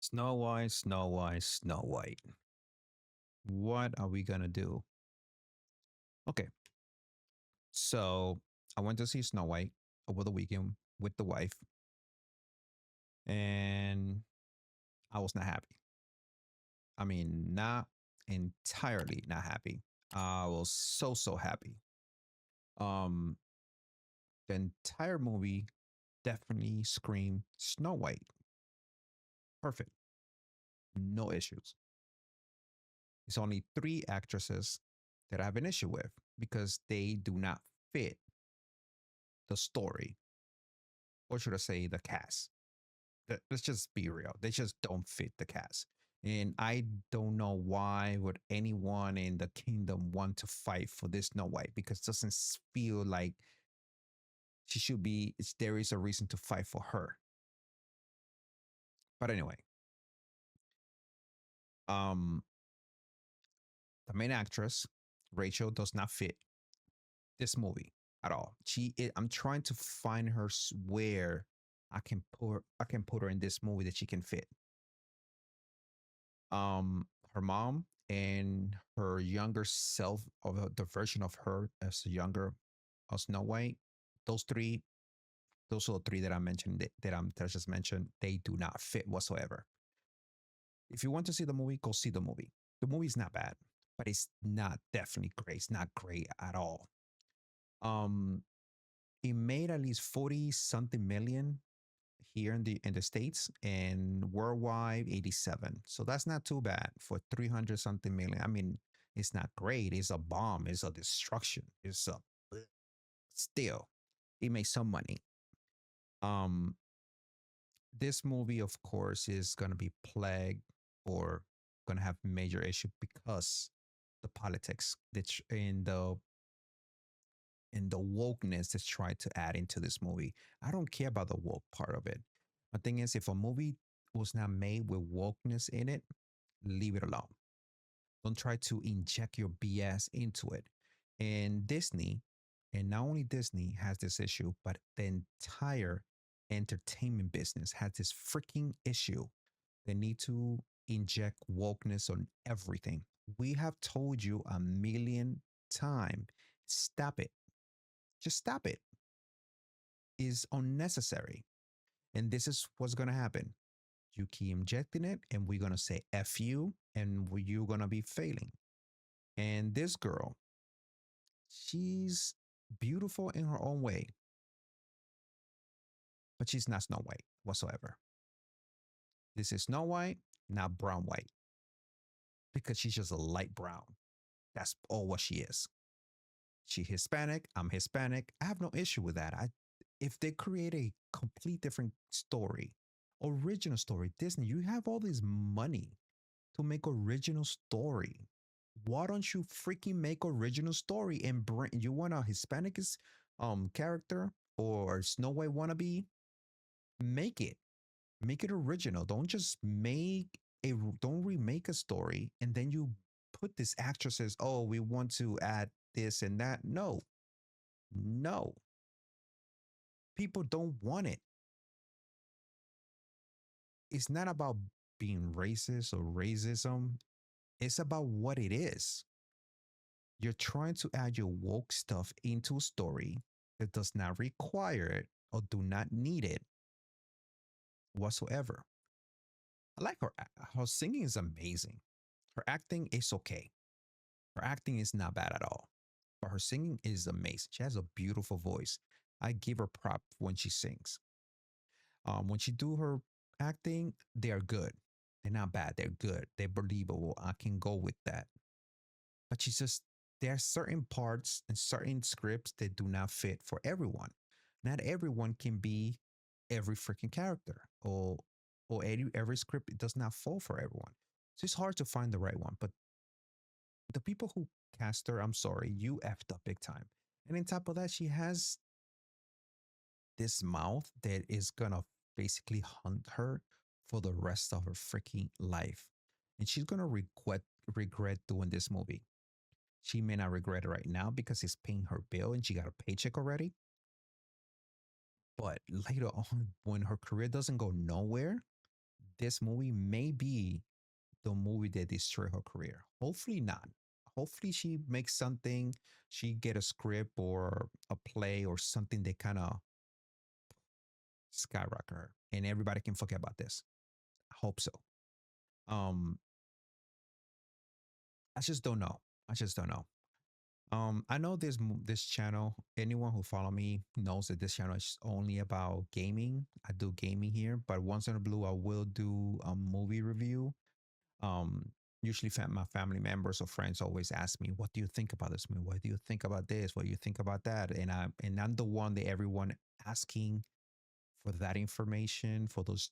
Snow White, Snow White, Snow White. What are we gonna do? Okay, so I went to see Snow White over the weekend with the wife, and I was not happy. I mean, not entirely not happy. I was so happy. Um, the entire movie definitely screamed Snow White. Perfect, no issues. It's only three actresses that I have an issue with because they do not fit the story, or should I say, the cast. Let's just be real. They just don't fit the cast. And I don't know why would anyone in the kingdom want to fight for this Snow White because it doesn't feel like she should be. There is a reason to fight for her. But anyway, um, the main actress Rachel does not fit this movie at all. I'm trying to find her where I can put her in this movie that she can fit. Her mom and her younger self, of the version of her as a younger Snow White, those three, those are the three that I mentioned that I just mentioned. They do not fit whatsoever. If you want to see the movie, go see the movie. The movie's not bad, but it's not definitely great. It's not great at all. Um, it made at least 40 something million here in the states, and worldwide 87. So that's not too bad for 300 something million. I mean, it's not great. It's a bomb. It's a destruction. It's a still. It makes some money. Um, this movie, of course, is gonna be plagued or gonna have major issue because the politics that's in the wokeness that's tried to add into this movie. I don't care about the woke part of it. The thing is, if a movie was not made with wokeness in it, leave it alone. Don't try to inject your BS into it. And Disney, and not only Disney has this issue, but the entire entertainment business has this freaking issue. They need to inject wokeness on everything. We have told you a million times, stop it. Just stop it. Is unnecessary. And this is what's going to happen. You keep injecting it, and we're going to say F you, and you're going to be failing. And this girl, she's beautiful in her own way, but she's not Snow White whatsoever. This is Snow White, not brown white, because she's just a light brown. That's all what she is. She Hispanic, I'm Hispanic. I have no issue with that. If they create a complete different story, original story, Disney, you have all this money to make original story. Why don't you freaking make original story and bring you want a Hispanic character or Snow White wannabe? Make it. Make it original. Don't just make a don't remake a story and then you put this actresses, oh, we want to add this and that. No. No. People don't want it. It's not about being racist or racism. It's about what it is. You're trying to add your woke stuff into a story that does not require it or do not need it whatsoever. I like her singing is amazing. Her acting is okay. Her acting is not bad at all. But her singing is amazing. She has a beautiful voice. I give her prop when she sings. When she do her acting, they are good. They're not bad. They're good. They're believable. I can go with that. But she's just there are certain parts and certain scripts that do not fit for everyone. Not everyone can be every freaking character, or every script it does not fall for everyone. So it's hard to find the right one. But the people who cast her, I'm sorry, you effed up big time. And on top of that, she has this mouth that is gonna basically hunt her for the rest of her freaking life. And she's gonna regret doing this movie. She may not regret it right now because it's paying her bill and she got a paycheck already. But later on, when her career doesn't go nowhere, this movie may be the movie that destroyed her career. Hopefully not. Hopefully she makes something, she get a script or a play or something that kind of skyrocket her and everybody can forget about this. I hope so. Um, I just don't know. I just don't know. I know this channel. Anyone who follow me knows that this channel is only about gaming. I do gaming here, but once in a blue, I will do a movie review. Um, Usually, my family members or friends always ask me, "What do you think about this movie? What do you think about this? What do you think about that?" And I'm the one that everyone asking for that information for those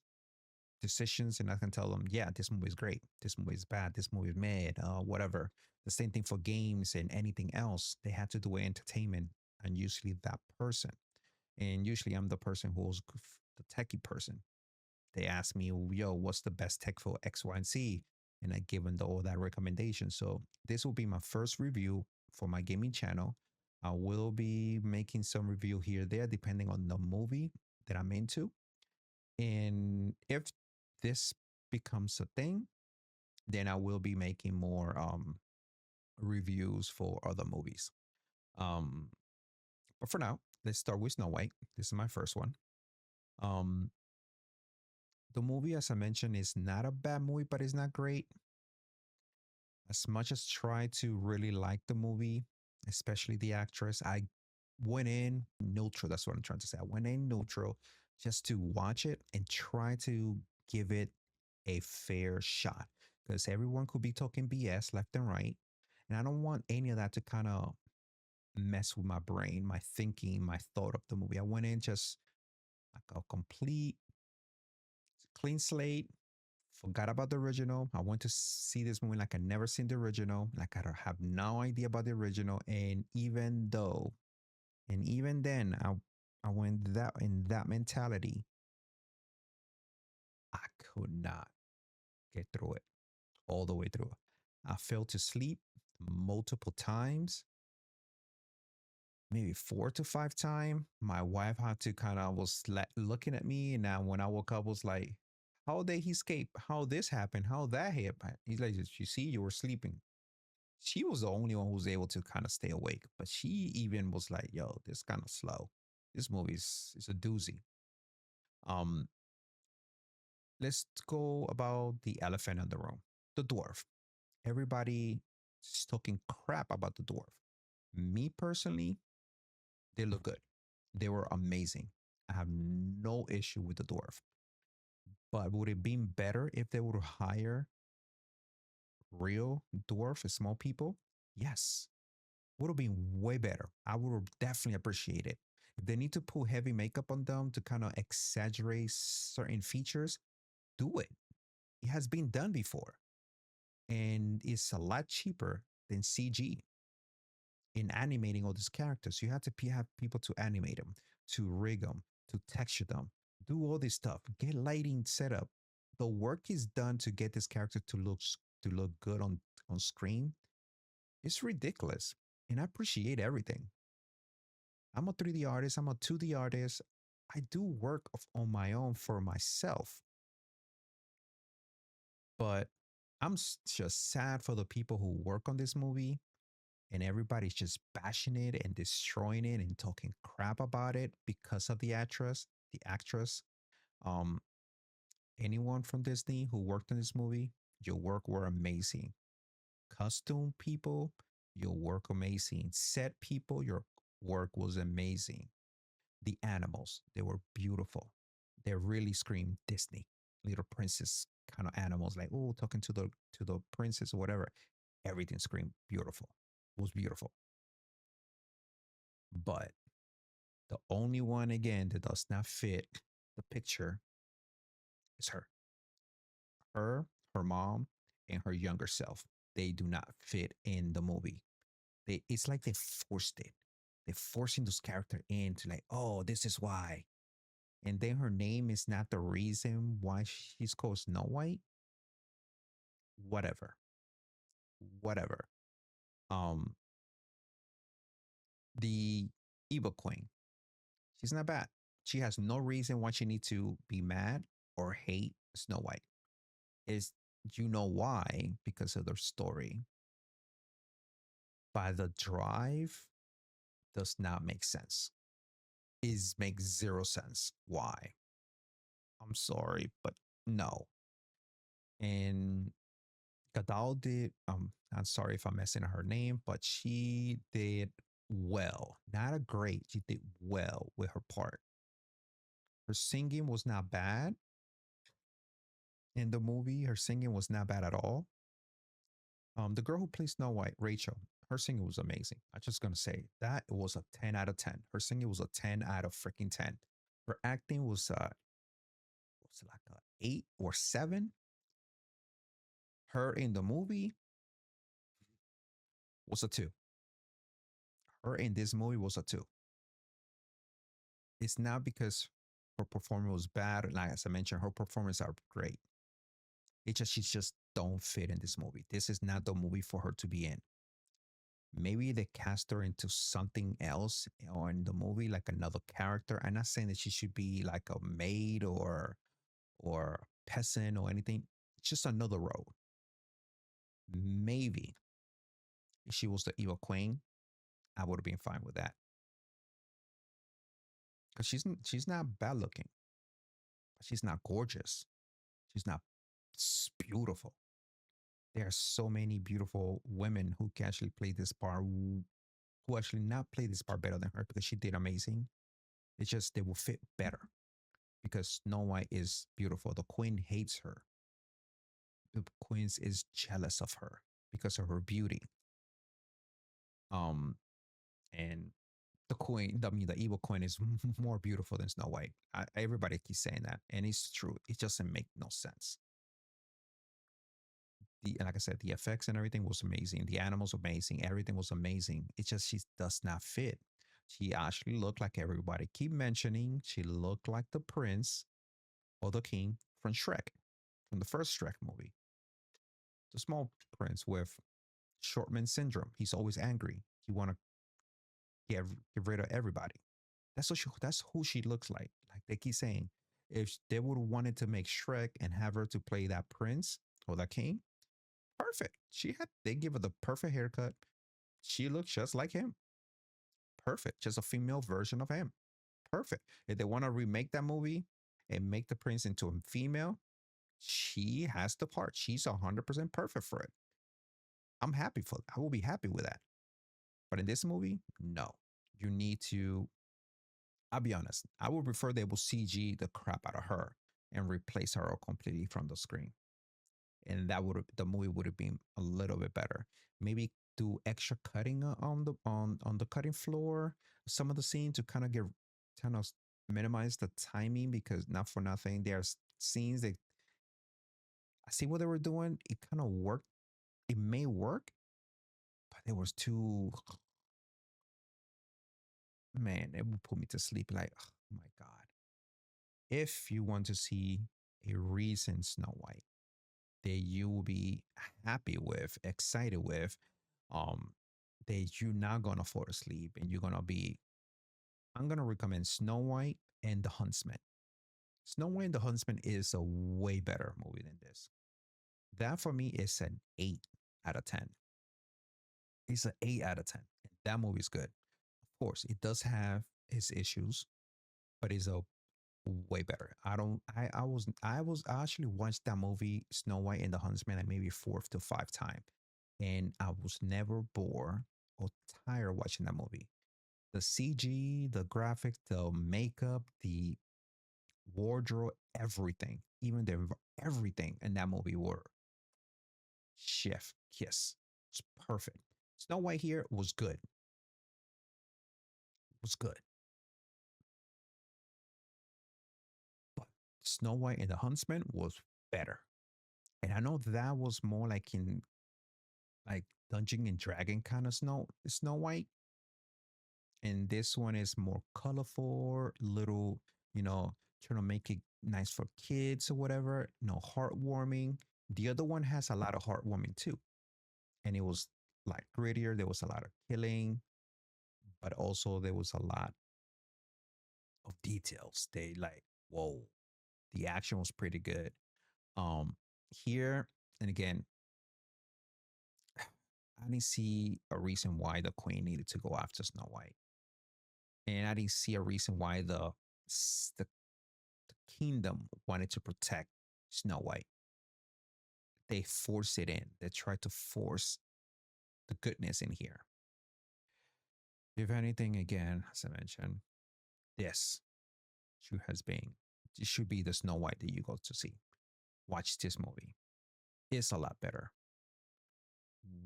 decisions, and I can tell them, yeah, this movie is great, this movie is bad, this movie is mad, whatever. The same thing for games and anything else. They had to do entertainment, and usually that person, and usually I'm the person who's the techie person. They ask me, yo, what's the best tech for X, Y, and Z? And I give them all that recommendation. So this will be my first review for my gaming channel. I will be making some review here there depending on the movie that I'm into. And if this becomes a thing, then I will be making more reviews for other movies. Um, but for now, let's start with Snow White. This is my first one. Um, the movie, as I mentioned, is not a bad movie, but it's not great. As much as try to really like the movie, especially the actress, I went in neutral. That's what I'm trying to say. I went in neutral just to watch it and try to give it a fair shot because everyone could be talking BS left and right. And I don't want any of that to kind of mess with my brain, my thinking, my thought of the movie. I went in just like a complete clean slate, forgot about the original. I went to see this movie like I never seen the original. Like I don't have no idea about the original. And even then, I went that in that mentality. I could not get through it all the way through. I fell to sleep multiple times, maybe 4 to 5 times. My wife had to kind of was looking at me, and now when I woke up, was like, "How did he escape? How this happened? How that happened?" He's like, "You see, you were sleeping." She was the only one who was able to kind of stay awake, but she even was like, "Yo, this kind of slow. This movie is a doozy." Um, let's go about the elephant in the room, the dwarf. Everybody is talking crap about the dwarf. Me personally, they look good. They were amazing. I have no issue with the dwarf. But would it be better if they would hire real dwarf, small people? Yes. Would have been way better. I would have definitely appreciate it. If they need to put heavy makeup on them to kind of exaggerate certain features, do it. It has been done before. And it's a lot cheaper than CG in animating all these characters. You have to have people to animate them, to rig them, to texture them, do all this stuff, get lighting set up. The work is done to get this character to look good on screen. It's ridiculous, and I appreciate everything. I'm a 3D artist. I'm a 2D artist. I do work on my own for myself, but I'm just sad for the people who work on this movie and everybody's just bashing it and destroying it and talking crap about it because of the actress. The actress, um, anyone from Disney who worked on this movie, your work were amazing. Costume people, your work amazing. Set people, your work was amazing. The animals, they were beautiful. They really screamed Disney, little princess kind of animals, like oh, talking to the princess or whatever. Everything screamed beautiful. It was beautiful. But the only one again that does not fit the picture is her. Her mom, and her younger self. They do not fit in the movie. It's like they forced it. They're forcing those characters into like, oh, this is why. And then her name is not the reason why she's called Snow White. Whatever. Whatever. Um, the evil queen. She's not bad. She has no reason why she needs to be mad or hate Snow White. Is you know why? Because of their story. But the drive does not make sense. Is makes zero sense. Why? I'm sorry, but no. And Gadal did. I'm sorry if I'm messing up her name, but she did well. Not a great. She did well with her part. Her singing was not bad in the movie. Her singing was not bad at all. The girl who plays Snow White, Rachel, her singing was amazing. I'm just gonna say that it was a 10 out of 10. Her singing was a 10 out of freaking 10. Her acting was like a 8 or 7. Her in the movie was a 2. Her in this movie was a 2. It's not because her performance was bad. Like as I mentioned, her performances are great. It's just she just don't fit in this movie. This is not the movie for her to be in. Maybe they cast her into something else or in the movie, like another character. I'm not saying that she should be like a maid or peasant or anything. It's just another role. Maybe if she was the evil queen, I would have been fine with that. Because she's not bad looking, but she's not gorgeous. She's not beautiful. There are so many beautiful women who can actually play this part, who actually not play this part better than her because she did amazing. It's just they will fit better because Snow White is beautiful. The queen hates her. The queen is jealous of her because of her beauty. Um, and the queen, I mean, the evil queen is more beautiful than Snow White. Everybody keeps saying that, and it's true. It doesn't make no sense. Like I said, the effects and everything was amazing. The animals amazing. Everything was amazing. It's just she does not fit. She actually looked like everybody keep mentioning. She looked like the prince or the king from Shrek, from the first Shrek movie. The small prince with Shortman syndrome. He's always angry. He want to get rid of everybody. That's who she looks like. Like they keep saying, if they would have wanted to make Shrek and have her to play that prince or that king, perfect. They give her the perfect haircut. She looks just like him. Perfect. Just a female version of him. Perfect. If they want to remake that movie and make the prince into a female, she has the part. She's 100% perfect for it. I'm happy for I will be happy with that. But in this movie, no. You need to, I'll be honest, I would prefer they will CG the crap out of her and replace her completely from the screen. And that would the movie would have been a little bit better. Maybe do extra cutting on the cutting floor, some of the scene to kind of minimize the timing because not for nothing. There's scenes that I see what they were doing. It kind of worked. It may work, but it was too man, it would put me to sleep like, oh my God. If you want to see a recent Snow White that you will be happy with, excited with, um, that you're not gonna fall asleep and you're gonna be, I'm gonna recommend Snow White and the Huntsman. Snow White and the Huntsman is a way better movie than this. That for me is an 8 out of 10. It's an 8 out of 10. That movie is good. Of course, it does have its issues, but it's a way better. I don't. I actually watched that movie Snow White and the Huntsman like maybe 4th to 5th time, and I was never bored or tired watching that movie. The CG, the graphics, the makeup, the wardrobe, everything, even the everything in that movie were chef kiss. It's perfect. Snow White here was good. Was good, but Snow White and the Huntsman was better. And I know that was more like in like Dungeon and Dragon kind of Snow White, and this one is more colorful, little, trying to make it nice for kids or whatever. No, heartwarming. The other one has a lot of heartwarming too, and it was like grittier. There was a lot of killing, but also there was a lot of details. They like, whoa, the action was pretty good. Um, here, and again, I didn't see a reason why the queen needed to go after Snow White, and I didn't see a reason why the kingdom wanted to protect Snow White. They force it in. They try to force the goodness in here. If anything, again, as I mentioned, this should be the Snow White that you go to see. Watch this movie. It's a lot better.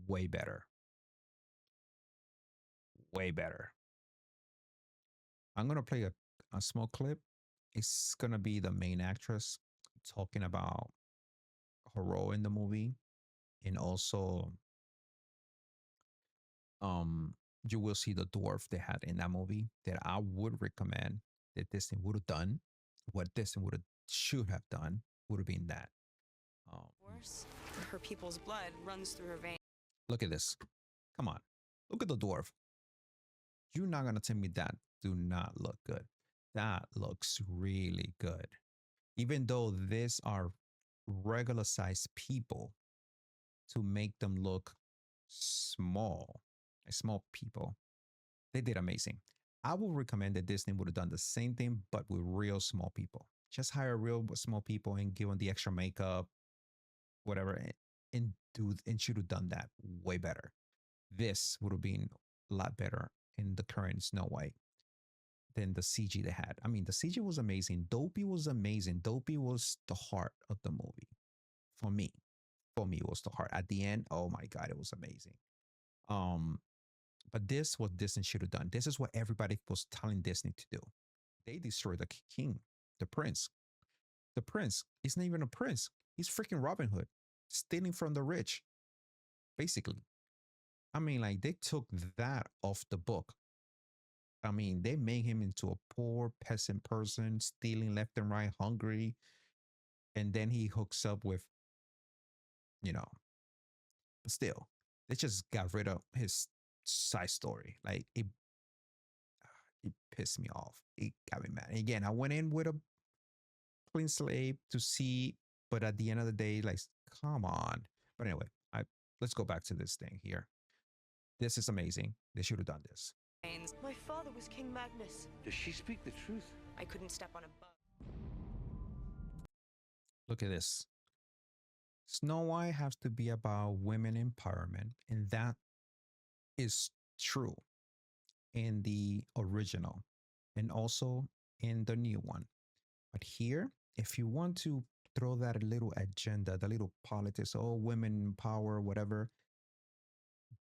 Way better. Way better. I'm gonna play a small clip. It's gonna be the main actress talking about her role in the movie, and also um you will see the dwarf they had in that movie that I would recommend that Disney would have done. What Disney would have should have done would have been that. Um, Worse, her people's blood runs through her veins. Look at this. Come on. Look at the dwarf. You're not gonna tell me that do not look good. That looks really good. Even though these are regular sized people, to make them look small, like small people, they did amazing. I would recommend that Disney would have done the same thing, but with real small people. Just hire real small people and give them the extra makeup, whatever, and should have done that way better. This would have been a lot better in the current Snow White than the CG they had. I mean, the CG was amazing. Dopey was amazing. Dopey was the heart of the movie for me. For me, it was the heart. At the end, oh my god, it was amazing. Um, but this what Disney should have done. This is what everybody was telling Disney to do. They destroyed the king, the prince. The prince. He's not even a prince. He's freaking Robin Hood, stealing from the rich, basically. I mean, like they took that off the book. I mean, they made him into a poor peasant person, stealing left and right, hungry, and then he hooks up with, you know, but still, they just got rid of his side story. Like it pissed me off. It got me mad. Again, I went in with a clean slate to see, but at the end of the day, like, come on. But anyway, I let's go back to this thing here. This is amazing. They should have done this. My father was King Magnus. Does she speak the truth? I couldn't step on a bug. Look at this. Snow White has to be about women empowerment, and that is true in the original and also in the new one. But here, if you want to throw that little agenda, the little politics, oh, women power, whatever,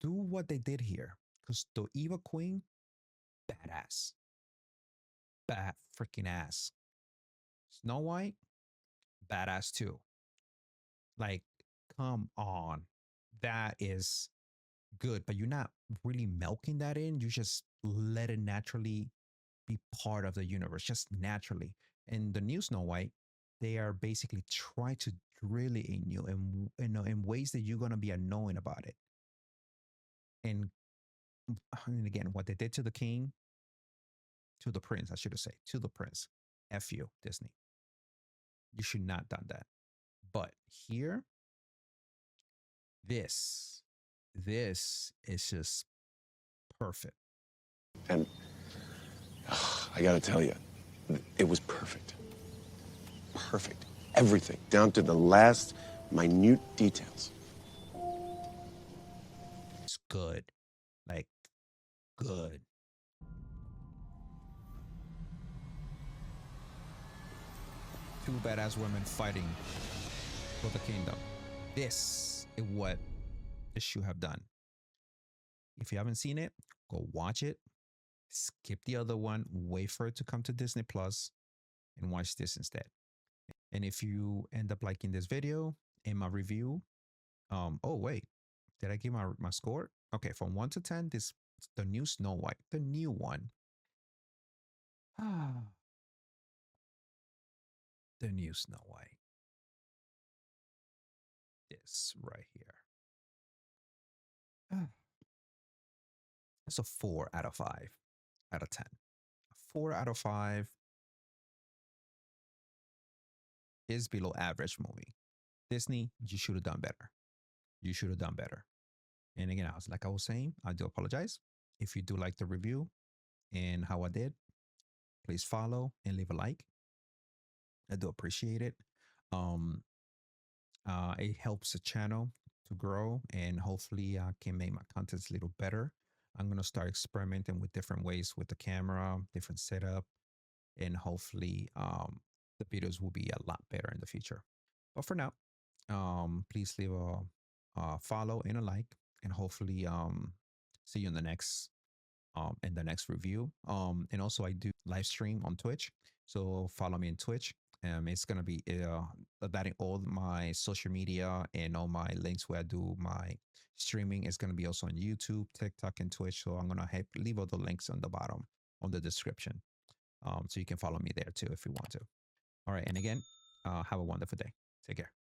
do what they did here. Because the Eva Queen, badass. Bad freaking ass. Snow White, badass too. Like, come on. That is good, but you're not really milking that in. You just let it naturally be part of the universe, just naturally. And the new Snow White, they are basically trying to drill it in you and in ways that you're gonna be annoying about it. And again, what they did to the king, to the prince, I should have said, to the prince. F you, Disney. You should not done that. But here, this, this is just perfect. And I gotta tell you, it was perfect. Perfect. Everything, down to the last minute details. It's good. Like, good. Two badass women fighting for the kingdom. This is what it should have done. If you haven't seen it, go watch it. Skip the other one. Wait for it to come to Disney Plus and watch this instead. And if you end up liking this video and my review, oh wait, did I give my score? Okay, from 1 to 10, this the new Snow White, the new one. The new Snow White. This right here. It's a 4 out of 5 out of 10. A 4 out of 5 is below average movie. Disney, you should have done better. You should have done better. And again, I was saying, I do apologize. If you do like the review and how I did, please follow and leave a like. I do appreciate it. Um, it helps the channel to grow, and hopefully I can make my contents a little better. I'm gonna start experimenting with different ways with the camera, different setup, and hopefully the videos will be a lot better in the future. But for now, please leave a follow and a like, and hopefully see you in the next review. And also I do live stream on Twitch, so follow me on Twitch. It's gonna be that in all my social media and all my links where I do my streaming is gonna be also on YouTube, TikTok, and Twitch. So I'm gonna leave all the links on the bottom on the description, so you can follow me there too if you want to. All right, and again, have a wonderful day. Take care.